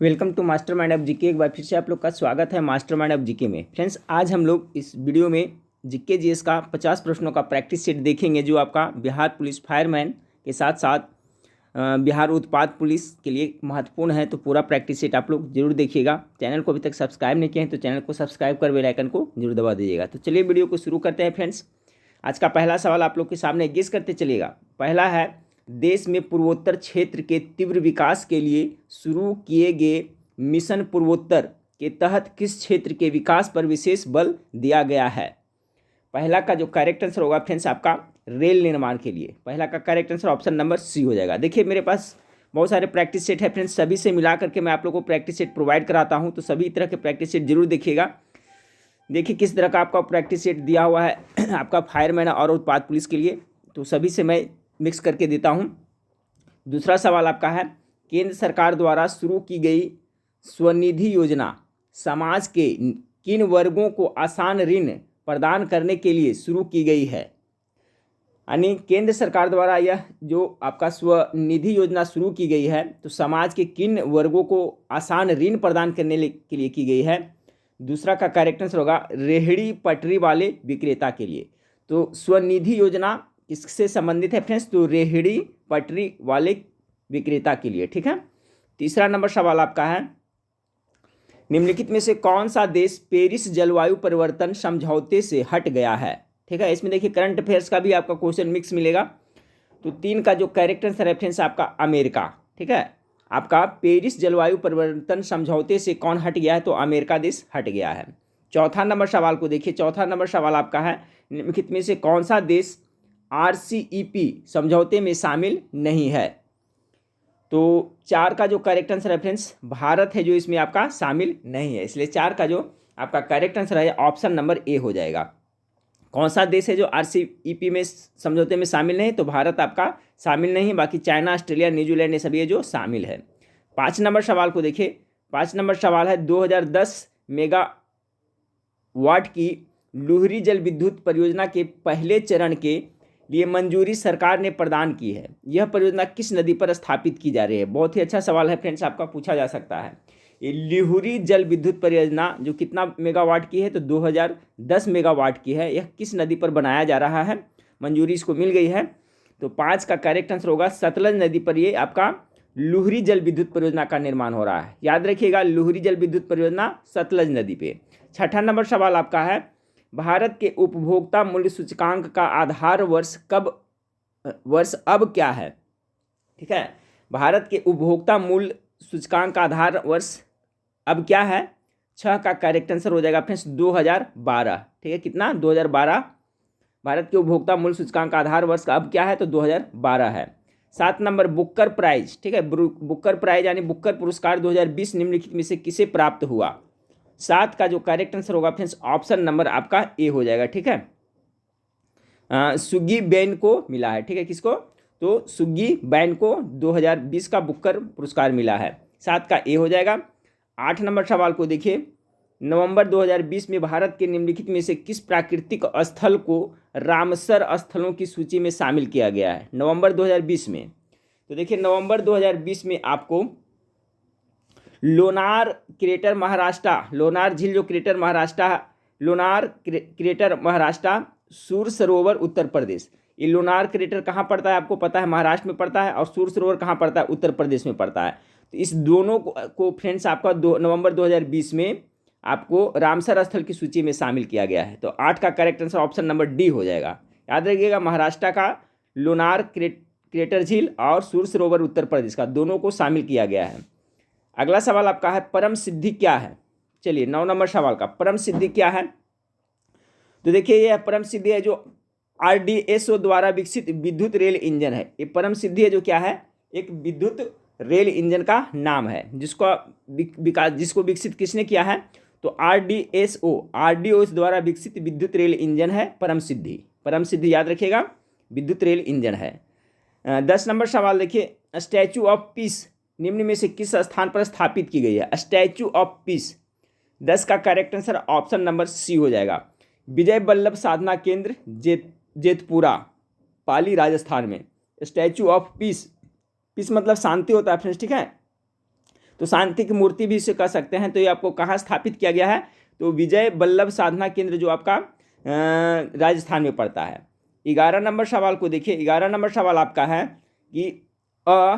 Welcome to Master Mind of GK. एक बार फिर से आप लोग का स्वागत है मास्टर माइंड ऑफ जीके में। फ्रेंड्स, आज हम लोग इस वीडियो में जीके जीएस का 50 प्रश्नों का प्रैक्टिस सेट देखेंगे, जो आपका बिहार पुलिस फायरमैन के साथ साथ बिहार उत्पाद पुलिस के लिए महत्वपूर्ण है। तो पूरा प्रैक्टिस सेट आप लोग जरूर देखिएगा। चैनल को अभी तक सब्सक्राइब नहीं किए हैं तो चैनल को सब्सक्राइब कर बेल आइकन को जरूर दबा दीजिएगा। तो चलिए वीडियो को शुरू करते हैं। फ्रेंड्स, आज का पहला सवाल आप लोग के सामने गेस करते चलिएगा। पहला है, देश में पूर्वोत्तर क्षेत्र के तीव्र विकास के लिए शुरू किए गए मिशन पूर्वोत्तर के तहत किस क्षेत्र के विकास पर विशेष बल दिया गया है? पहला का जो करेक्ट आंसर होगा फ्रेंड्स आपका रेल निर्माण के लिए। पहला का correct answer option number C हो जाएगा। देखिए, मेरे पास बहुत सारे प्रैक्टिस सेट है फ्रेंड्स, सभी से मिला करके मैं आप लोगों को प्रैक्टिस सेट प्रोवाइड कराता हूं, तो सभी तरह के प्रैक्टिस सेट जरूर देखिएगा। देखिए किस तरह का आपका प्रैक्टिस सेट दिया हुआ है आपका फायरमैन और उत्पाद पुलिस के लिए, तो सभी से मैं मिक्स करके देता हूं। दूसरा सवाल आपका है, केंद्र सरकार द्वारा शुरू की गई स्वनिधि योजना समाज के किन वर्गों को आसान ऋण प्रदान करने के लिए शुरू की गई है? यानी केंद्र सरकार द्वारा यह जो आपका स्वनिधि योजना शुरू की गई है, तो समाज के किन वर्गों को आसान ऋण प्रदान करने के लिए की गई है? दूसरा का करेक्ट आंसर होगा रेहड़ी पटरी वाले विक्रेता के लिए। तो स्वनिधि योजना किससे संबंधित है फ्रेंड्स? तो रेहड़ी पटरी वाले विक्रेता के लिए। ठीक है। तीसरा नंबर सवाल आपका है, निम्नलिखित में से कौन सा देश पेरिस जलवायु परिवर्तन समझौते से हट गया है? ठीक है। इसमें देखिए करंट अफेयर्स का भी आपका क्वेश्चन मिक्स मिलेगा। तो 3 का जो करेक्ट आंसर है फ्रेंड्स आपका अमेरिका। ठीक है। आपका पेरिस जलवायु परिवर्तन समझौते से कौन हट गया है? तो अमेरिका देश हट गया है। चौथा नंबर सवाल को देखिए। चौथा नंबर सवाल आपका है, निम्नलिखित में से कौन सा देश RCEP समझौते में शामिल नहीं है? तो 4 का जो करेक्ट आंसर है फ्रेंड्स भारत है, जो इसमें आपका शामिल नहीं है। इसलिए 4 का जो आपका करेक्ट आंसर है ऑप्शन नंबर ए हो जाएगा। कौन सा देश है जो RCEP में समझौते में शामिल नहीं? तो भारत आपका शामिल नहीं, बाकी चाइना, ऑस्ट्रेलिया, न्यूजीलैंड ये सभी है जो शामिल है। 5 नंबर सवाल को देखिए। 5 नंबर सवाल है, 2010 मेगावाट की लुहरी जल विद्युत परियोजना के पहले चरण के लिए मंजूरी सरकार ने प्रदान की है। यह परियोजना किस नदी पर स्थापित की जा रही है? बहुत ही अच्छा सवाल है फ्रेंड्स, आपका पूछा जा सकता है। ये लुहरी जल विद्युत परियोजना जो कितना मेगावाट की है? तो 2010 मेगावाट की है। यह किस नदी पर बनाया जा रहा है? मंजूरी इसको मिल गई है। तो 5 का करेक्ट आंसर होगा सतलज नदी पर ये आपका लुहरी जल विद्युत परियोजना का निर्माण हो रहा है। याद रखिएगा, लुहरी जल विद्युत परियोजना सतलज नदी पे। 6ठा नंबर सवाल आपका है, भारत के उपभोक्ता मूल्य सूचकांक का आधार वर्ष अब क्या है? ठीक है। भारत के उपभोक्ता मूल्य सूचकांक का आधार वर्ष अब क्या है? 6 का करेक्ट आंसर हो जाएगा फ्रेंड्स 2012। ठीक है। कितना? 2012 भारत के उपभोक्ता मूल्य सूचकांक का आधार वर्ष अब क्या है? तो 2012 है। 7 नंबर बुकर प्राइज। ठीक है। बुकर प्राइज यानी बुकर पुरस्कार 2020 निम्नलिखित में से किसे प्राप्त हुआ? 7 का जो करेक्ट आंसर होगा फ्रेंड्स ऑप्शन नंबर आपका ए हो जाएगा। ठीक है। सुगी बैन को मिला है। ठीक है। किसको? तो सुगी बैन को 2020 का बुकर पुरस्कार मिला है। 7 का ए हो जाएगा। 8 नंबर सवाल को देखिए। नवंबर 2020 में भारत के निम्नलिखित में से किस प्राकृतिक स्थल को रामसर स्थलों की सूची में शामिल किया गया है? नवंबर 2020 में। तो देखिए नवंबर 2020 में आपको लोनार क्रेटर महाराष्ट्र, लोनार झील जो क्रेटर महाराष्ट्र, लोनार क्रेटर महाराष्ट्र, सूर सरोवर उत्तर प्रदेश। ये लोनार क्रेटर कहाँ पड़ता है? आपको पता है महाराष्ट्र में पड़ता है, और सूर सरोवर कहाँ पड़ता है? उत्तर प्रदेश में पड़ता है। तो इस दोनों को फ्रेंड्स आपका नवंबर 2020 में आपको रामसर स्थल की सूची में शामिल किया गया है। तो 8 का correct answer option number D हो जाएगा। याद रखिएगा, महाराष्ट्र का लोनार क्रेटर झील और सूर सरोवर उत्तर प्रदेश का, दोनों को शामिल किया गया है। अगला सवाल आपका है, परम सिद्धि क्या है? चलिए 9 नंबर सवाल का परम सिद्धि क्या है? तो देखिए यह परम सिद्धि है जो RDSO द्वारा विकसित विद्युत रेल इंजन है। ये परम सिद्धि है जो क्या है? एक विद्युत रेल इंजन का नाम है, जिसको विकसित किसने किया है? तो RDOS द्वारा विकसित विद्युत रेल इंजन है परम सिद्धि। परम सिद्धि याद रखिएगा, विद्युत रेल इंजन है। 10 नंबर सवाल देखिए, स्टैचू ऑफ पीस निम्न में से किस स्थान पर स्थापित की गई है? Statue of peace. 10 का correct answer option number C हो जाएगा। विजय वल्लभ साधना केंद्र जेतपुरा, पाली, राजस्थान में। स्टैचू ऑफ पीस, पीस मतलब शांति होता है फ्रेंड्स। ठीक है। तो शांति की मूर्ति भी इसे कह सकते हैं। तो ये आपको कहाँ स्थापित किया गया है, तो विजय वल्लभ साधना केंद्र जो आपका राजस्थान में पड़ता है। 11 नंबर सवाल को देखिए। 11 नंबर सवाल आपका है कि अ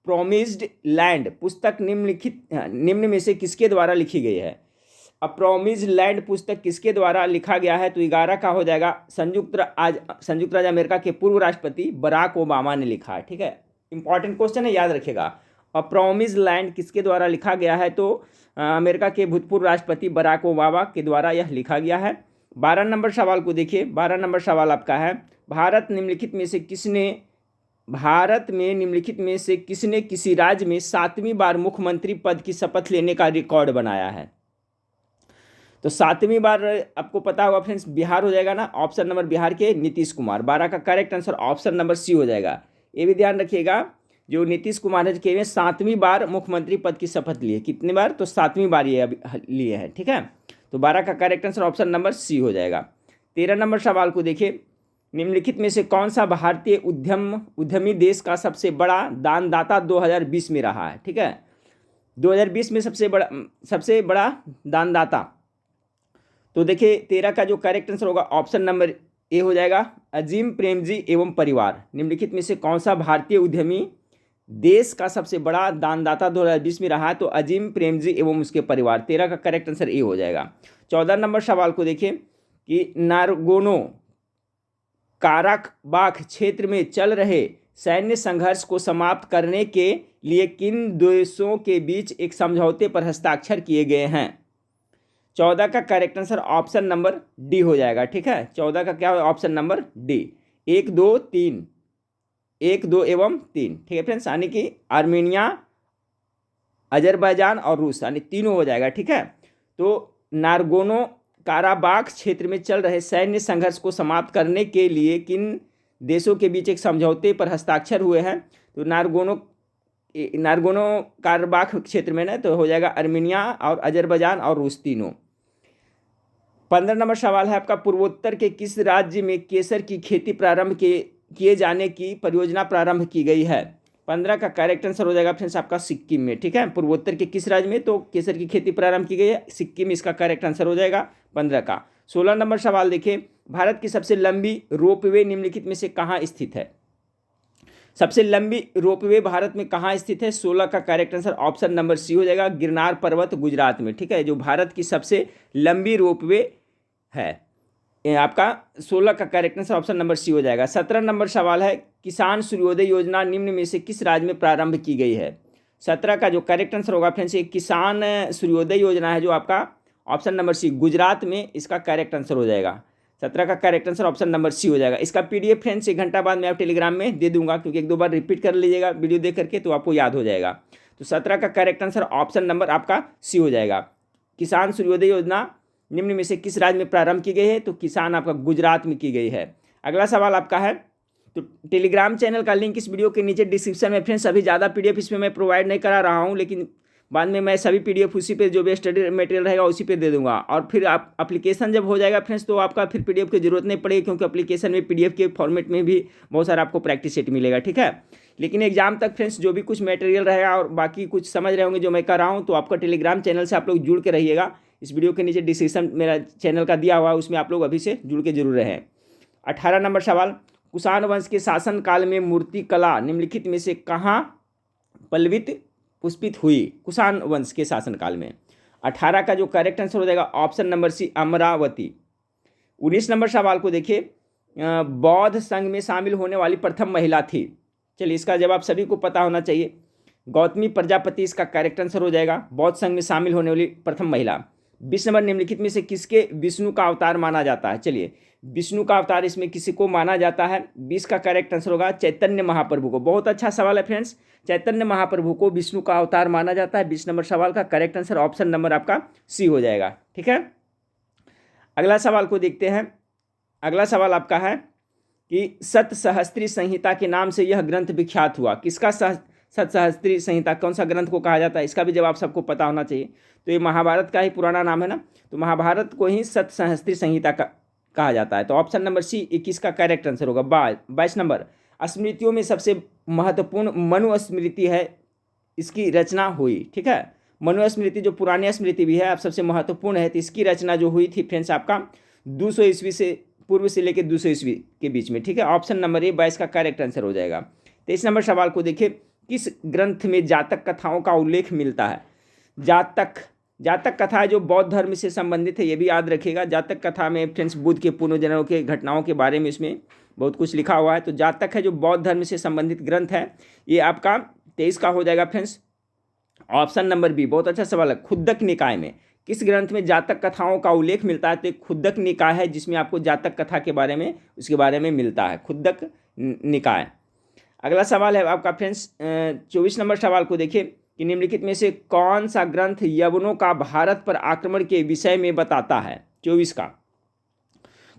प्रोमिस्ड लैंड पुस्तक निम्न में से किसके द्वारा लिखी गई है। अ प्रोमिस्ड लैंड पुस्तक किसके द्वारा लिखा गया है, तो 11 का हो जाएगा संयुक्त राज्य अमेरिका के पूर्व राष्ट्रपति बराक ओबामा ने लिखा है। ठीक है, इंपॉर्टेंट क्वेश्चन है, याद रखिएगा। अ प्रोमिस्ड लैंड किसके द्वारा लिखा गया है, तो अमेरिका के भूतपूर्व राष्ट्रपति बराक ओबामा के द्वारा यह लिखा गया है। 12 नंबर सवाल को देखिए। 12 नंबर सवाल आपका है भारत में निम्नलिखित में से किसने किसी राज्य में 7वीं बार मुख्यमंत्री पद की शपथ लेने का रिकॉर्ड बनाया है। तो 7वीं बार आपको पता होगा फ्रेंड्स, बिहार हो जाएगा ना, ऑप्शन नंबर बिहार के नीतीश कुमार। 12 का correct answer option number C हो जाएगा। ये भी ध्यान रखिएगा, जो नीतीश कुमार है के 7वीं बार मुख्यमंत्री पद की शपथ लिए। कितनी बार, तो 7वीं बार ये अभी लिए हैं। ठीक है, तो 12 का correct answer option number C हो जाएगा। 13 नंबर सवाल को देखिए। निम्नलिखित में से कौन सा भारतीय उद्यमी देश का सबसे बड़ा दानदाता 2020 में रहा है। ठीक है, 2020 में सबसे बड़ा दानदाता, तो देखिए 13 का जो करेक्ट आंसर होगा ऑप्शन नंबर ए हो जाएगा, अजीम प्रेमजी एवं परिवार। निम्नलिखित में से कौन सा भारतीय उद्यमी देश का सबसे बड़ा दानदाता 2020 में रहा है, तो अजीम प्रेमजी एवं उसके परिवार। 13 का करेक्ट आंसर ए हो जाएगा। 14 नंबर सवाल को देखिए कि नारगोनो काराबाख क्षेत्र में चल रहे सैन्य संघर्ष को समाप्त करने के लिए किन देशों के बीच एक समझौते पर हस्ताक्षर किए गए हैं। 14 का correct answer option number D हो जाएगा। ठीक है, 14 का क्या है, ऑप्शन नंबर डी, 1 2 3, 1 2 एवं 3। ठीक है फ्रेंड्स, यानी कि आर्मेनिया, अजरबैजान और रूस, यानी तीनों हो जाएगा। ठीक है, तो नारगोनो काराबाख क्षेत्र में चल रहे सैन्य संघर्ष को समाप्त करने के लिए किन देशों के बीच एक समझौते पर हस्ताक्षर हुए हैं, तो नारगोनो काराबाख क्षेत्र में ना, तो हो जाएगा आर्मेनिया और अजरबैजान और रूस तीनों। 15 नंबर सवाल है आपका, पूर्वोत्तर के किस राज्य में केसर की खेती प्रारंभ किए जाने की परियोजना प्रारंभ की गई है। 15 का करेक्ट आंसर हो जाएगा फ्रेंड्स आपका सिक्किम में। ठीक है, पूर्वोत्तर के किस राज्य में, तो केसर की खेती प्रारंभ की गई है, सिक्किम इसका करेक्ट आंसर हो जाएगा 15 का। 16 नंबर सवाल देखिए, भारत की सबसे लंबी रोपवे निम्नलिखित में से कहाँ स्थित है। सबसे लंबी रोपवे भारत में कहाँ स्थित है, 16 का correct answer option number C हो जाएगा, गिरनार पर्वत गुजरात में। ठीक है, जो भारत की सबसे लंबी रोपवे है, आपका 16 का correct answer option number C हो जाएगा। 17 नंबर सवाल है, किसान सूर्योदय योजना निम्न में से किस राज्य में प्रारंभ की गई है। 17 का जो करेक्ट आंसर होगा फ्रेंड्स, ये किसान सूर्योदय योजना है जो आपका ऑप्शन नंबर सी गुजरात में, इसका करेक्ट आंसर हो जाएगा। 17 का correct answer option number C हो जाएगा। इसका PDF फ्रेंड्स 1 घंटा बाद मैं आप टेलीग्राम में दे दूंगा, क्योंकि 1 2 बार रिपीट कर लीजिएगा वीडियो देख करके, तो आपको याद हो जाएगा। तो 17 का करेक्ट आंसर ऑप्शन नंबर आपका सी हो जाएगा। किसान सूर्योदय योजना निम्न में से किस राज्य में प्रारंभ की गई है, तो किसान आपका गुजरात में की गई है। अगला सवाल आपका है, तो टेलीग्राम चैनल का लिंक इस वीडियो के नीचे डिस्क्रिप्शन में फ्रेंड्स, अभी ज़्यादा PDF इसमें मैं प्रोवाइड नहीं करा रहा हूँ, लेकिन बाद में मैं सभी PDF उसी पे जो भी स्टडी मटेरियल रहेगा उसी पे दे दूंगा। और फिर आप एप्लीकेशन जब हो जाएगा फ्रेंड्स, तो आपका फिर PDF की जरूरत नहीं पड़ेगी, क्योंकि एप्लीकेशन में PDF के फॉर्मेट में भी बहुत सारा आपको प्रैक्टिस सेट मिलेगा। ठीक है, लेकिन एग्जाम तक फ्रेंड्स जो भी कुछ मटेरियल रहेगा और बाकी कुछ समझ रहे होंगे जो मैं कर रहा हूँ, तो आपका टेलीग्राम चैनल से आप लोग जुड़ के रहिएगा। इस वीडियो के नीचे डिस्क्रिप्शन मेरा चैनल का दिया हुआ है, उसमें आप लोग अभी से जुड़ के जरूर रहें। 18 नंबर सवाल, कुषाण वंश के शासन काल में मूर्ति कला निम्नलिखित में से कहाँ पुष्पित हुई। कुषाण वंश के शासन काल में 18 का जो करेक्ट आंसर हो जाएगा option number C Amravati. 19 number सवाल को देखिए, बौद्ध संघ में शामिल होने वाली प्रथम महिला थी। चलिए, इसका जवाब सभी को पता होना चाहिए, गौतमी प्रजापति इसका करेक्ट आंसर हो जाएगा, बौद्ध संघ में शामिल होने वाली प्रथम महिला। 20 नंबर, निम्नलिखित में से किसके विष्णु का अवतार माना जाता है। चलिए, विष्णु का अवतार इसमें किसी को माना जाता है। 20 का करेक्ट आंसर होगा चैतन्य महाप्रभु को। बहुत अच्छा सवाल है फ्रेंड्स, चैतन्य महाप्रभु को विष्णु का अवतार माना जाता है। 20 नंबर सवाल का करेक्ट आंसर ऑप्शन नंबर आपका सी हो जाएगा। ठीक है, अगला सवाल को देखते हैं। अगला सवाल आपका है कि सतसहस्त्री संहिता के नाम से यह ग्रंथ विख्यात हुआ। किसका सतसहस्त्री संहिता, कौन सा ग्रंथ को कहा जाता है, इसका भी जवाब सबको पता होना चाहिए। तो ये महाभारत का ही पुराना नाम है ना, तो महाभारत को ही सतसहस्त्री संहिता कहा जाता है। तो ऑप्शन नंबर सी 21 का करेक्ट आंसर होगा। 22 नंबर, स्मृतियों में सबसे महत्वपूर्ण मनुस्मृति है, इसकी रचना हुई। ठीक है, मनुस्मृति जो पुरानी स्मृति भी है आप सबसे महत्वपूर्ण है, तो इसकी रचना जो हुई थी फ्रेंड्स आपका 200 ईस्वी से पूर्व से लेकर 200 ईस्वी के बीच में, ठीक है। ऑप्शन नंबर ए 22 का करेक्ट आंसर हो जाएगा। 23 नंबर सवाल को देखिए, किस ग्रंथ में जातक कथाओं का उल्लेख मिलता है? जातक कथा जो बौद्ध धर्म से संबंधित है, ये भी याद रखिएगा। जातक कथा में फ्रेंड्स बुद्ध के पुनर्जन्मों के घटनाओं के बारे में इसमें बहुत कुछ लिखा हुआ है। तो जातक है जो बौद्ध धर्म से संबंधित ग्रंथ है, ये आपका 23 का हो जाएगा फ्रेंड्स। ऑप्शन नंबर बी बहुत अच्छा सवाल है। खुद्दक निकाय में किस ग्रंथ में जातक कथाओं का उल्लेख मिलता है? तो खुद्दक निकाय है जिसमें आपको जातक कथा के बारे में उसके बारे में मिलता है, खुद्दक निकाय। अगला सवाल है आपका फ्रेंड्स 24 नंबर सवाल को देखिए कि निम्नलिखित में से कौन सा ग्रंथ यवनों का भारत पर आक्रमण के विषय में बताता है? 24 का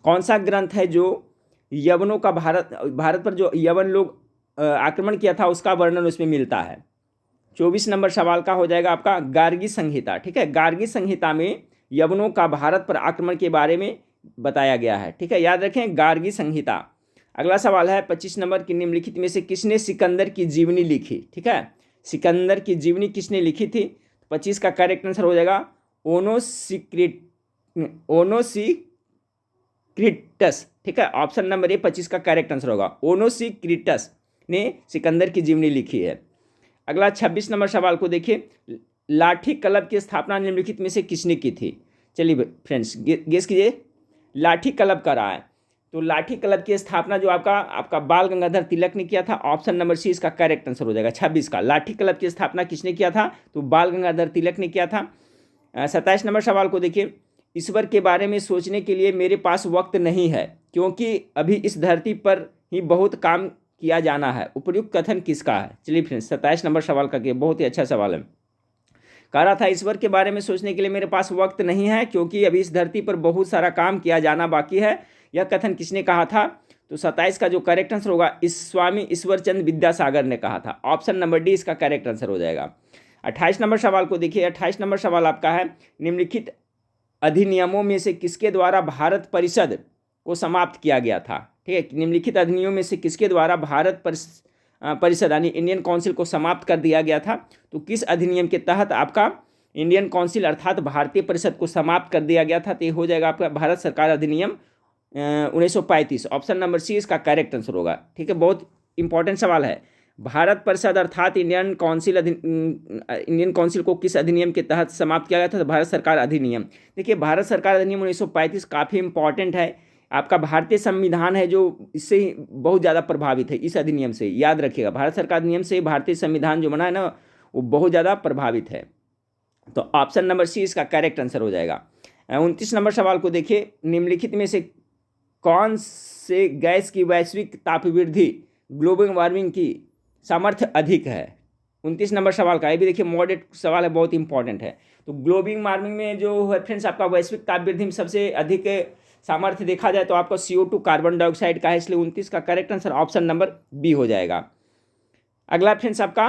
कौन सा ग्रंथ है जो यवनों का भारत पर जो यवन लोग आक्रमण किया था उसका वर्णन उसमें मिलता है? 24 नंबर सवाल का हो जाएगा आपका गार्गी संहिता, ठीक है। गार्गी संहिता में यवनों का भारत पर आक्रमण के बारे में बताया गया है, ठीक है, याद रखें गार्गी संहिता। अगला सवाल है 25 नंबर की, निम्नलिखित में से किसने सिकंदर की जीवनी लिखी? ठीक है, सिकंदर की जीवनी किसने लिखी थी? 25 का करेक्ट आंसर हो जाएगा ओनोसिक्रिटस, ठीक है। ऑप्शन नंबर ए 25 का करेक्ट आंसर होगा, ओनोसिक्रिटस ने सिकंदर की जीवनी लिखी है। अगला 26 नंबर सवाल को देखिए, लाठी कलब की स्थापना निम्नलिखित में से किसने की थी? चलिए फ्रेंड्स गेस कीजिए, लाठी कलब का रहा है। तो लाठी कलब की स्थापना जो आपका बाल गंगाधर तिलक ने किया था। ऑप्शन नंबर सी इसका करेक्ट आंसर हो जाएगा 26 का। लाठी कलब की स्थापना किसने किया था? तो बाल गंगाधर तिलक ने किया था। 27 नंबर सवाल को देखिए, ईश्वर के बारे में सोचने के लिए मेरे पास वक्त नहीं है क्योंकि अभी इस धरती पर ही बहुत काम किया जाना है, उपयुक्त कथन किसका है? चलिए फ्रेंड्स 27 नंबर सवाल का बहुत ही अच्छा सवाल है। कह रहा था ईश्वर के बारे में सोचने के लिए मेरे पास वक्त नहीं है क्योंकि अभी इस धरती पर बहुत सारा काम किया जाना बाकी है, यह कथन किसने कहा था? तो 27 का जो करेक्ट आंसर होगा स्वामी ईश्वरचंद विद्यासागर ने कहा था। ऑप्शन नंबर डी इसका करेक्ट आंसर हो जाएगा। 28 नंबर सवाल को देखिए, 28 नंबर सवाल आपका है, निम्नलिखित अधिनियमों में से किसके द्वारा भारत परिषद को समाप्त किया गया था? ठीक है, निम्नलिखित अधिनियमों में से किसके द्वारा भारत परिषद यानी इंडियन काउंसिल को समाप्त कर दिया गया था? तो किस अधिनियम के तहत आपका इंडियन काउंसिल अर्थात भारतीय परिषद को समाप्त कर दिया गया था? तो ये हो जाएगा आपका भारत सरकार अधिनियम 1935। ऑप्शन नंबर सी इसका करेक्ट आंसर होगा, ठीक है। बहुत इंपॉर्टेंट सवाल है। भारत परिषद अर्थात इंडियन काउंसिल को किस अधिनियम के तहत समाप्त किया गया था? तो भारत सरकार अधिनियम। देखिए भारत सरकार अधिनियम 1935 काफ़ी इंपॉर्टेंट है। आपका भारतीय संविधान है जो इससे ही बहुत ज़्यादा प्रभावित है, इस अधिनियम से। याद रखिएगा भारत सरकार अधिनियम से भारतीय संविधान जो बना है ना वो बहुत ज़्यादा प्रभावित है। तो ऑप्शन नंबर सी इसका करेक्ट आंसर हो जाएगा। 29 नंबर सवाल को देखिए, निम्नलिखित में से कौन से गैस की वैश्विक तापवृद्धि ग्लोबल वार्मिंग की सामर्थ्य अधिक है? 29 नंबर सवाल का, ये भी देखिए मॉडरेट सवाल है, बहुत इंपॉर्टेंट है। तो ग्लोबल वार्मिंग में जो है फ्रेंड्स आपका वैश्विक तापवृद्धि में सबसे अधिक सामर्थ्य देखा जाए तो आपका CO2 कार्बन डाइऑक्साइड का है, इसलिए 29 का correct answer option number B हो जाएगा। अगला फ्रेंड्स आपका,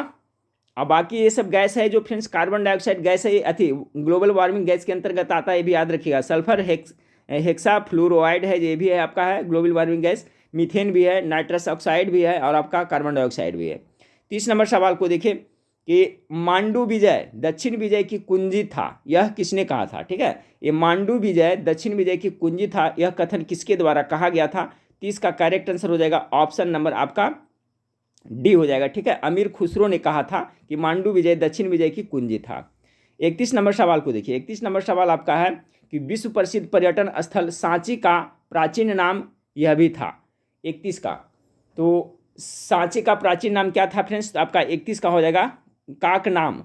अब बाकी ये सब गैस है जो फ्रेंड्स कार्बन डाइऑक्साइड गैस है, अति ग्लोबल वार्मिंग गैस के अंतर्गत आता है, ये भी याद रखिएगा। सल्फर हेक्सा फ्लोराइड है, ये भी है आपका है ग्लोबल वार्मिंग गैस। मीथेन भी है, नाइट्रस ऑक्साइड भी है और आपका कार्बन डाइऑक्साइड भी है। 30 नंबर सवाल को देखिए कि मांडू विजय दक्षिण विजय की कुंजी था, यह किसने कहा था? ठीक है, ये मांडू विजय दक्षिण विजय की कुंजी था, यह कथन किसके द्वारा कहा गया था? 30 का करेक्ट आंसर हो जाएगा ऑप्शन नंबर आपका डी हो जाएगा, ठीक है। अमीर खुसरो ने कहा था कि मांडू विजय दक्षिण विजय की कुंजी था। 31 नंबर सवाल को देखिए, 31 नंबर सवाल आपका है कि विश्व प्रसिद्ध पर्यटन स्थल सांची का प्राचीन नाम यह भी था। 31 का, तो सांची का प्राचीन नाम क्या था फ्रेंड्स? आपका 31 का हो जाएगा काकनाम।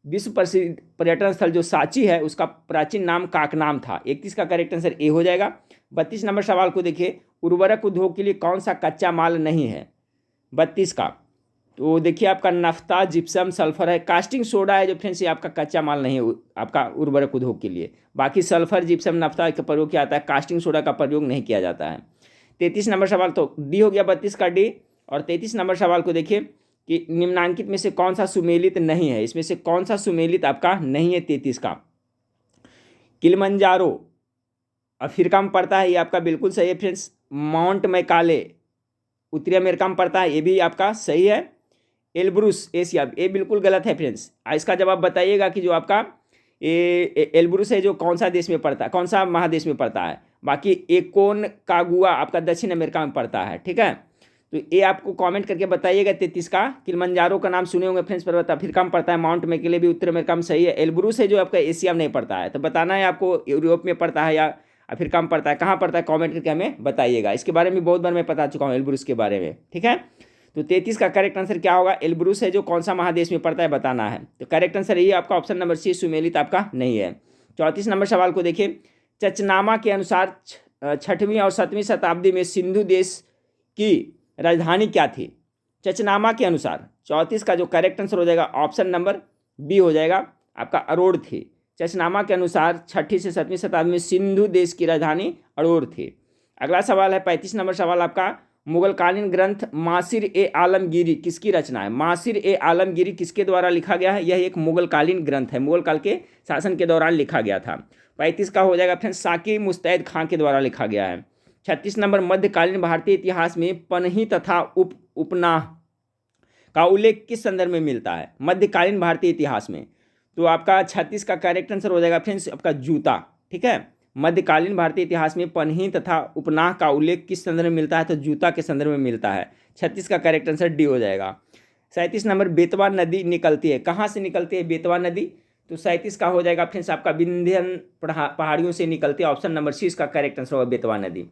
विश्व प्रसिद्ध पर्यटन स्थल जो सांची है उसका प्राचीन नाम काकनाम था। 31 का करेक्ट आंसर ए हो जाएगा। 32 नंबर सवाल को देखिए, उर्वरक उद्योग के लिए कौन सा कच्चा माल नहीं है? 32 का, तो देखिए आपका नफ्ता, जिप्सम, सल्फर है, कास्टिंग सोडा है जो फ्रेंड्स ये आपका कच्चा माल नहीं है आपका उर्वरक उद्योग के लिए। बाकी सल्फर, जिप्सम, नफ्ता का प्रयोग किया जाता है, कास्टिंग सोडा का प्रयोग नहीं किया जाता है। 33 नंबर सवाल तो डी हो गया, 32 का डी। और 33 नंबर सवाल को देखिए कि निम्नांकित में से कौन सा सुमेलित नहीं है? इसमें से कौन सा सुमेलित आपका नहीं है? 33 का किलिमंजारो अफ्रीका में पड़ता है, ये आपका बिल्कुल सही है फ्रेंड्स। माउंट मैकाले उत्तरी अमेरिका में पड़ता है, ये भी आपका सही है। एल्ब्रुस एशिया, ये बिल्कुल गलत है फ्रेंड्स। इसका जवाब बताइएगा कि जो आपका ये एल्ब्रुस है जो कौन सा देश में पड़ता है, कौन सा महादेश में पड़ता है। बाकी एकोनकागुआ आपका दक्षिण अमेरिका में पड़ता है, ठीक है। तो ये आपको कमेंट करके बताइएगा। 33 का किलिमंजारो का नाम सुने होंगे फ्रेंड्स, पर्वत अफ्रीका में पड़ता है। माउंट मैकिले भी उत्तर अमेरिका में, सही है। एल्ब्रुस है जो आपका एशिया में नहीं पड़ता है, तो बताना है आपको यूरोप में पड़ता है या अफ्रीका में पड़ता है, कहाँ पड़ता है, कमेंट करके हमें बताइएगा। इसके बारे में बहुत बार मैं बता चुका हूँ एल्ब्रुस के बारे में, ठीक है। तो 33 का करेक्ट आंसर क्या होगा, एल्ब्रुस है जो कौन सा महादेश में पड़ता है बताना है। तो करेक्ट आंसर यही आपका ऑप्शन नंबर सी, सुमेलित आपका नहीं है। 34 नंबर सवाल को देखिए। चचनामा के अनुसार 6वीं और 7वीं शताब्दी में सिंधु देश की राजधानी क्या थी। चचनामा के अनुसार 34 का जो करेक्ट आंसर हो जाएगा ऑप्शन नंबर बी हो जाएगा आपका अरोड़ थी। चचनामा के अनुसार 6वीं से 7वीं शताब्दी में सिंधु देश की राजधानी अरोड़ थी। अगला सवाल है 35 नंबर सवाल आपका। मुगलकालीन ग्रंथ मासिर ए आलमगीरी किसकी रचना है। मासिर ए आलमगीरी किसके द्वारा लिखा गया है, यह एक मुगलकालीन ग्रंथ है, मुगल काल के शासन के दौरान लिखा गया था। 35 का हो जाएगा फ्रेंड्स साकी मुस्तैद खां के द्वारा लिखा गया है। 36 नंबर मध्यकालीन भारतीय इतिहास में पनही तथा उपनाह का उल्लेख किस संदर्भ में मिलता है। मध्यकालीन भारतीय इतिहास में, तो आपका 36 का करेक्ट आंसर हो जाएगा फ्रेंड्स आपका जूता, ठीक है। मध्यकालीन भारतीय इतिहास में पनही तथा उपनाह का उल्लेख किस संदर्भ में मिलता है, तो जूता के संदर्भ में मिलता है। 36 का करेक्ट आंसर डी हो जाएगा। 37 नंबर बेतवा नदी निकलती है, कहाँ से निकलती है बेतवा नदी, तो 37 का हो जाएगा फ्रेंड्स आपका विंध्यन पहाड़ियों से निकलती है। ऑप्शन नंबर सी इसका करेक्ट आंसर होगा बेतवा नदी।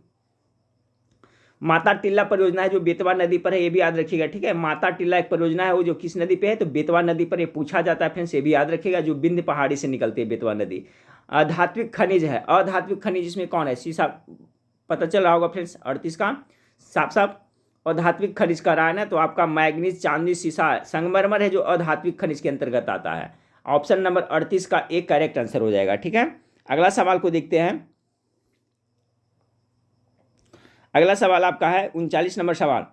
माता टिल्ला परियोजना है जो बेतवा नदी पर है, ये भी याद रखिएगा, ठीक है। माता टिल्ला एक परियोजना है वो जो किस नदी पे है, तो बेतवा नदी पर ये पूछा जाता है फ्रेंड्स, ये भी याद रखिएगा, जो विंध्य पहाड़ी से निकलती है बेतवा नदी। अधात्विक खनिज है, अधात्विक खनिज इसमें कौन है, शीशा, पता चल रहा होगा फ्रेंड्स। 38 का साफ साफ अधात्विक खनिज का रहा है ना, तो आपका मैग्नीज, चांदी, शीशा, संगमरमर है जो अधात्विक खनिज के अंतर्गत आता है। ऑप्शन नंबर 38 का एक करेक्ट आंसर हो जाएगा, ठीक है। अगला सवाल को देखते हैं। अगला सवाल आपका है 39 नंबर सवाल।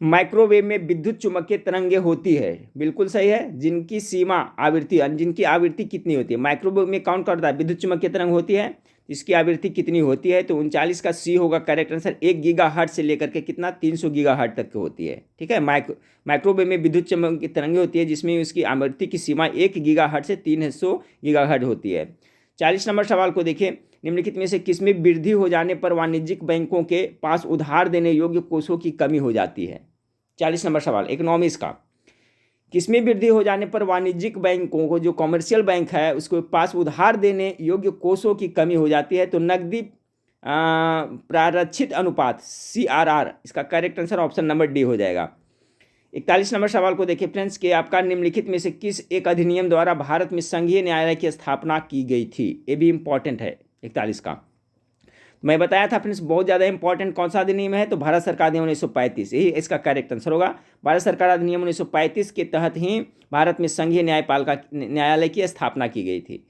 माइक्रोवेव में विद्युत चुम्बकीय तरंगें होती है, बिल्कुल सही है, जिनकी सीमा आवृत्ति, जिनकी आवृत्ति कितनी होती है। माइक्रोवेव में कौन करता है, विद्युत चुम्बकीय तरंग होती है, इसकी आवृत्ति कितनी होती है, तो 39 का सी होगा करेक्ट आंसर। 1 गीगाहर्ट्ज से लेकर के कितना 300 गीगाहर्ट्ज तक की होती है, ठीक है। माइक्रोवेव में विद्युत चुम्बकीय तरंगें होती है जिसमें उसकी आवृत्ति की सीमा 1 गीगाहर्ट्ज से 300 गीगाहर्ट्ज होती है। 40 नंबर सवाल को देखिए। निम्नलिखित में से किसमें वृद्धि हो जाने पर वाणिज्यिक बैंकों के पास उधार देने योग्य कोषों की कमी हो जाती है। 40 नंबर सवाल इकोनॉमिक्स का। किसमें वृद्धि हो जाने पर वाणिज्यिक बैंकों को, जो कॉमर्शियल बैंक है, उसके पास उधार देने योग्य कोषों की कमी हो जाती है, तो नकदी प्रारक्षित अनुपात CRR, इसका correct answer option number D हो जाएगा। 41 नंबर सवाल को देखिए फ्रेंड्स कि आपका निम्नलिखित में से किस एक अधिनियम द्वारा भारत में संघीय न्यायालय की स्थापना की गई थी, ये भी इंपॉर्टेंट है। 41 का मैं बताया था फ्रेंड्स, बहुत ज़्यादा इंपॉर्टेंट कौन सा अधिनियम है, तो भारत सरकार अधिनियम 1935, यही इसका करेक्ट आंसर होगा। भारत सरकार अधिनियम 1935 के तहत ही भारत में संघीय न्यायपालिका न्यायालय की स्थापना की गई थी।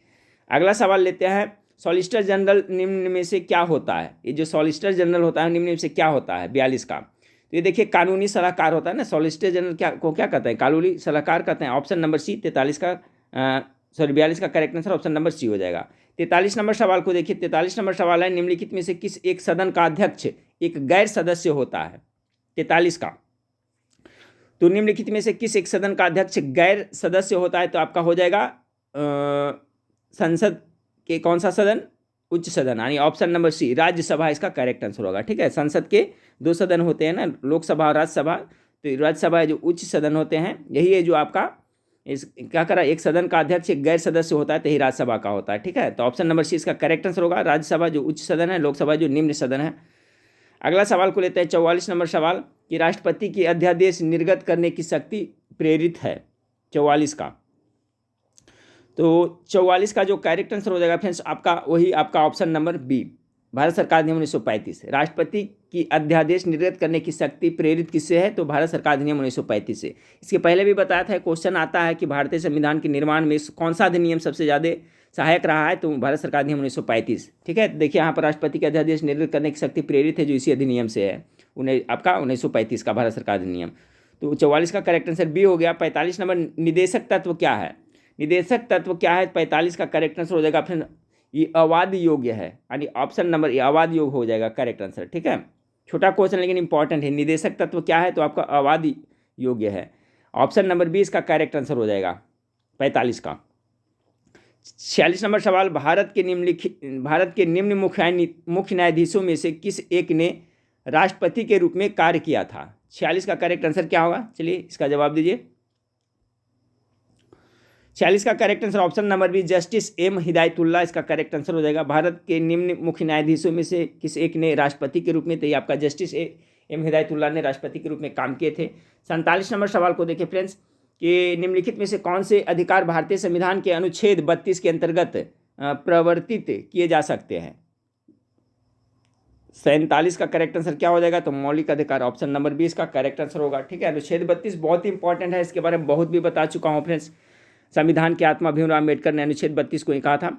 अगला सवाल लेते हैं। सॉलिसिटर जनरल निम्न में से क्या होता है, ये जो सॉलिसिटर जनरल होता है निम्न में से क्या होता है। 42 का, तो ये देखिए कानूनी सलाहकार होता है ना, सॉलिसिटर जनरल क्या कहते हैं, कानूनी सलाहकार कहते हैं। ऑप्शन नंबर सी 43 का 42 का correct answer option number C हो जाएगा। 43 नंबर सवाल को देखिए। 43 नंबर सवाल है निम्नलिखित में से किस एक सदन का अध्यक्ष एक गैर सदस्य होता है। 43 का, तो निम्नलिखित में से किस एक सदन का अध्यक्ष गैर सदस्य होता है, तो आपका हो जाएगा संसद के कौन सा सदन, उच्च सदन, यानी ऑप्शन नंबर सी राज्यसभा इसका करेक्ट आंसर होगा, ठीक है। संसद के 2 सदन होते हैं ना, लोकसभा और राज्यसभा, तो राज्यसभा जो उच्च सदन होते हैं, यही है जो आपका इस क्या करा, एक सदन का अध्यक्ष एक गैर सदस्य होता है, तो यही राज्यसभा का होता है, ठीक है। तो ऑप्शन नंबर सी इसका करेक्ट आंसर होगा। राज्यसभा जो उच्च सदन है, लोकसभा जो निम्न सदन है। अगला सवाल को लेते हैं 44 नंबर सवाल कि राष्ट्रपति की अध्यादेश निर्गत करने की शक्ति प्रेरित है। 44 का, तो 44 का जो करेक्ट आंसर हो जाएगा फ्रेंड्स आपका वही आपका ऑप्शन नंबर बी, भारत सरकार अधिनियम 1935। राष्ट्रपति की अध्यादेश निर्गत करने की शक्ति प्रेरित किससे है, तो भारत सरकार अधिनियम 1935 से। इसके पहले भी बताया था, क्वेश्चन आता है कि भारतीय संविधान के निर्माण में कौन सा अधिनियम सबसे ज़्यादा सहायक रहा है, तो भारत सरकार अधिनियम 1935, ठीक है। देखिए यहाँ पर राष्ट्रपति के अध्यादेश निर्गत करने की शक्ति प्रेरित है जो इसी अधिनियम से है, आपका 1935 का भारत सरकार अधिनियम। तो 44 का करेक्ट आंसर बी हो गया। 45 नंबर निदेशक तत्व क्या है, निदेशक तत्व क्या है, 45 का करेक्ट आंसर हो जाएगा फिर ये अवाद योग्य है, यानी ऑप्शन नंबर ये अवाद योग्य हो जाएगा करेक्ट आंसर, ठीक है। छोटा क्वेश्चन लेकिन इंपॉर्टेंट है। निदेशक तत्व क्या है, तो आपका अवाद योग्य है। ऑप्शन नंबर बी इसका करेक्ट आंसर हो जाएगा 45 का। 46 नंबर सवाल, भारत के निम्न मुख्य न्यायाधीशों में से किस एक ने राष्ट्रपति के रूप में कार्य किया था? 46 का करेक्ट आंसर क्या होगा? चलिए इसका जवाब दीजिए। 46 का correct answer option number B justice M Hidayatullah इसका करेक्ट आंसर हो जाएगा। भारत के निम्न मुख्य न्यायाधीशों में से किस एक ने राष्ट्रपति के रूप में, तो ये आपका जस्टिस एम हिदायतुल्लाह ने राष्ट्रपति के रूप में काम किए थे। 47 नंबर सवाल को देखिए फ्रेंड्स कि निम्नलिखित में से कौन से अधिकार भारतीय संविधान के अनुच्छेद 32 के अंतर्गत प्रवर्तित किए जा सकते हैं? 47 का करेक्ट आंसर क्या हो जाएगा? तो मौलिक अधिकार ऑप्शन नंबर 20 का करेक्ट आंसर होगा। ठीक है, अनुच्छेद 32 बहुत ही इंपॉर्टेंट है, इसके बारे में बहुत भी बता चुका हूँ फ्रेंड्स। संविधान के आत्मा भीमराव अम्बेडकर ने अनुच्छेद 32 को ही कहा था।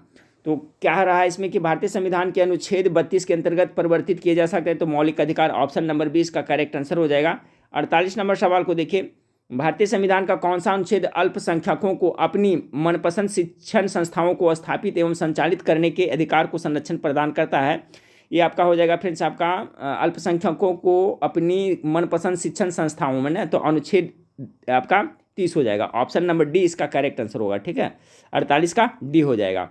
तो क्या रहा है इसमें कि भारतीय संविधान के अनुच्छेद 32 के अंतर्गत परिवर्तित किए जा सकते हैं, तो मौलिक अधिकार ऑप्शन नंबर 20 का करेक्ट आंसर हो जाएगा। 48 नंबर सवाल को देखिए, भारतीय संविधान का कौन सा अनुच्छेद अल्पसंख्यकों को अपनी मनपसंद शिक्षण संस्थाओं को स्थापित एवं संचालित करने के अधिकार को संरक्षण प्रदान करता है? ये आपका हो जाएगा फ्रेंड्स आपका अल्पसंख्यकों को अपनी मनपसंद शिक्षण संस्थाओं में ना, तो अनुच्छेद आपका 30 हो जाएगा। ऑप्शन नंबर डी इसका करेक्ट आंसर होगा। ठीक है, 48 का डी हो जाएगा।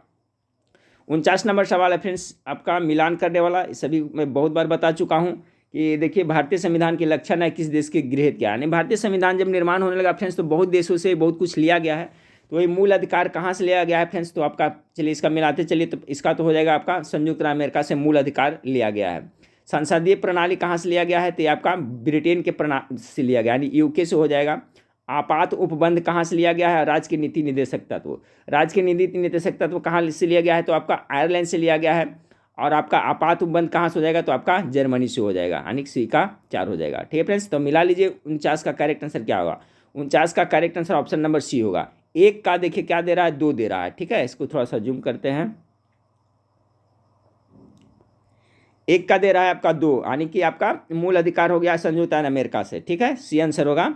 49 नंबर सवाल है फ्रेंड्स आपका मिलान करने वाला, सभी मैं बहुत बार बता चुका हूँ कि देखिए भारतीय संविधान के लक्षण है किस देश के गृहीत क्या है। भारतीय संविधान जब निर्माण होने लगा फ्रेंड्स तो बहुत देशों से बहुत कुछ लिया गया है। तो ये मूल अधिकार कहाँ से लिया गया है फ्रेंड्स? तो आपका चलिए इसका मिलाते चलिए, तो इसका तो हो जाएगा आपका संयुक्त राज्य अमेरिका से मूल अधिकार लिया गया है। संसदीय प्रणाली कहाँ से लिया गया है? तो ये आपका ब्रिटेन के प्रणाली से लिया गया, यानी यूके से हो जाएगा। आपात उपबंध कहाँ से लिया गया है? राज्य के नीति निर्देशक तत्व, राज्य के नीति निर्देशक तत्व कहाँ से लिया गया है? तो आपका आयरलैंड से लिया गया है। और आपका आपात उपबंध कहाँ से हो जाएगा? तो आपका जर्मनी से हो जाएगा, यानी सी का 4 हो जाएगा। ठीक है फ्रेंड्स, तो मिला लीजिए 49 का करेक्ट आंसर क्या होगा? 49 का correct answer option number C होगा। एक का देखिए क्या दे रहा है? 2 दे रहा है। ठीक है, इसको थोड़ा सा जूम करते हैं। एक का दे रहा है आपका 2, यानी कि आपका मूल अधिकार हो गया संयुक्त राज्य अमेरिका से। ठीक है, सी आंसर होगा।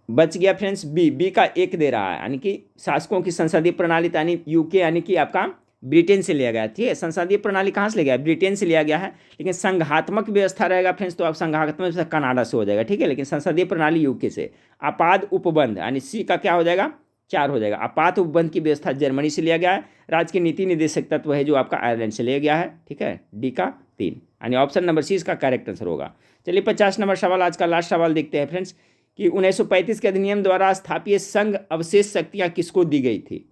बच गया फ्रेंड्स बी का 1 दे रहा है, यानी कि शासकों की संसदीय प्रणाली, यानी यूके यानी कि आपका ब्रिटेन से लिया गया है। ठीक है, संसदीय प्रणाली कहाँ से लिया गया है? ब्रिटेन से लिया गया है। लेकिन संघात्मक व्यवस्था रहेगा फ्रेंड्स, तो आप संघात्मक व्यवस्था कनाडा से हो जाएगा। ठीक है, लेकिन संसदीय प्रणाली यूके से। आपात उपबंध यानी सी का क्या हो जाएगा? 4 हो जाएगा। आपात उपबंध की व्यवस्था जर्मनी से लिया गया है। राज्य के नीति निर्देशक तत्व है जो आपका आयरलैंड से लिया गया है। ठीक है, डी का 3, यानी ऑप्शन नंबर सी इसका करेक्ट आंसर होगा। चलिए 50 नंबर सवाल, आज का लास्ट सवाल देखते हैं फ्रेंड्स कि 1935 के अधिनियम द्वारा स्थापीय संघ अवशेष शक्तियाँ किसको दी गई थी?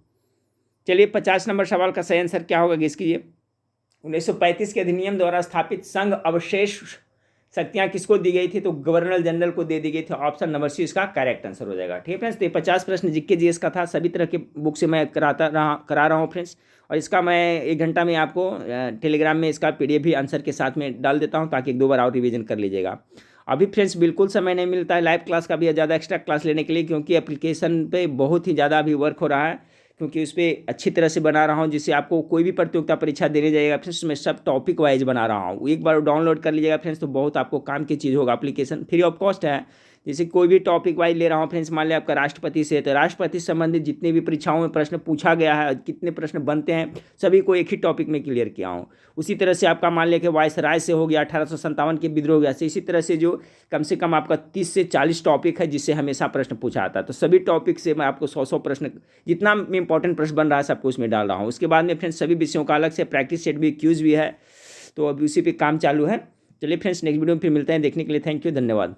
चलिए 50 नंबर सवाल का सही आंसर क्या होगा? गेस कीजिए। 1935 के अधिनियम द्वारा स्थापित संघ अवशेष शक्तियाँ किसको दी गई थी? तो गवर्नर जनरल को दे दी गई थी। ऑप्शन नंबर सी इसका करेक्ट आंसर हो जाएगा। ठीक है फ्रेंड्स, तो ये 50 प्रश्न जीके जीएस का था, सभी तरह के बुक से मैं करा रहा हूँ फ्रेंड्स। और इसका मैं 1 घंटा में आपको टेलीग्राम में इसका PDF भी आंसर के साथ में डाल देता हूँ, ताकि 1-2 बार और रिवीजन कर लीजिएगा। अभी फ्रेंड्स बिल्कुल समय नहीं मिलता है लाइव क्लास का भी ज़्यादा एक्स्ट्रा क्लास लेने के लिए, क्योंकि एप्लीकेशन पे बहुत ही ज़्यादा अभी वर्क हो रहा है, क्योंकि उस पर अच्छी तरह से बना रहा हूँ, जिससे आपको कोई भी प्रतियोगिता परीक्षा देने जाएगा फ्रेंड्स मैं सब टॉपिक वाइज बना रहा हूँ। एक बार डाउनलोड कर लीजिएगा फ्रेंड्स, तो बहुत आपको काम की चीज़ होगा। एप्लीकेशन फ्री ऑफ कॉस्ट है। जैसे कोई भी टॉपिक वाइज ले रहा हूँ फ्रेंड्स, मान लिया आपका राष्ट्रपति से, तो राष्ट्रपति से संबंधित जितने भी परीक्षाओं में प्रश्न पूछा गया है, कितने प्रश्न बनते हैं, सभी को एक ही टॉपिक में क्लियर किया हूँ। उसी तरह से आपका मान लिया कि वायसराय से हो गया, 1857 के विद्रोह हो गया, इसी तरह से जो कम से कम आपका 30 से 40 टॉपिक है जिससे हमेशा प्रश्न पूछा आता है। तो सभी टॉपिक से मैं आपको 100 प्रश्न, जितना इंपॉर्टेंट प्रश्न बन रहा है सबको उसमें डाल रहा हूँ। उसके बाद में फ्रेंड्स सभी विषयों का अलग से प्रैक्टिस सेट भी, क्यूज भी है, तो अभी उसी पर काम चालू है। चलिए फ्रेंड्स नेक्स्ट वीडियो में फिर मिलते हैं। देखने के लिए थैंक यू, धन्यवाद।